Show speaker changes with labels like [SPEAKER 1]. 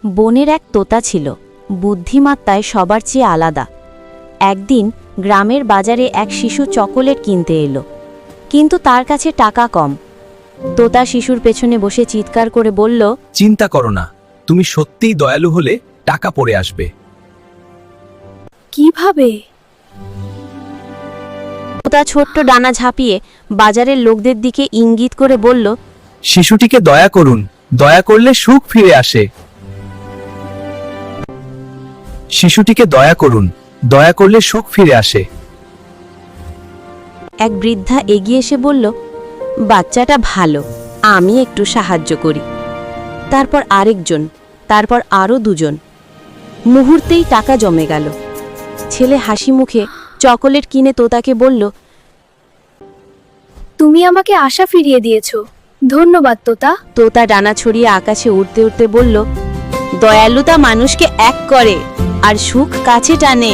[SPEAKER 1] বনের এক তোতা ছিল, বুদ্ধিমত্তায় সবার চেয়ে আলাদা। একদিন গ্রামের বাজারে এক শিশু চকোলেট কিনতে এলো, কিন্তু তার কাছে টাকা কম। তোতা শিশুর পেছনে বসে চিৎকার করে বলল,
[SPEAKER 2] চিন্তা করো না, তুমি সত্যিই দয়ালু হলে টাকা পড়ে আসবে।
[SPEAKER 3] কিভাবে?
[SPEAKER 1] তোতা ছোট্ট ডানা ঝাঁপিয়ে বাজারের লোকদের দিকে ইঙ্গিত করে বলল,
[SPEAKER 2] শিশুটিকে দয়া করুন, দয়া করলে সুখ ফিরে আসে। শিশুটিকে দয়া করুন, দয়া করলে সুখ ফিরে আসে।
[SPEAKER 1] এক বৃদ্ধা এগিয়ে এসে বলল, বাচ্চাটা ভালো, আমি একটু সাহায্য করি। তারপর আরেকজন, তারপর আরও দুজন। মুহূর্তেই টাকা জমে গেল। ছেলে হাসি মুখে চকোলেট কিনে তোতাকে বলল,
[SPEAKER 3] তুমি আমাকে আশা ফিরিয়ে দিয়েছো, ধন্যবাদ তোতা।
[SPEAKER 1] তোতা ডানা ছড়িয়ে আকাশে উড়তে উড়তে বলল, দয়ালুতা মানুষকে এক করে আর সুখ কাছে টানে।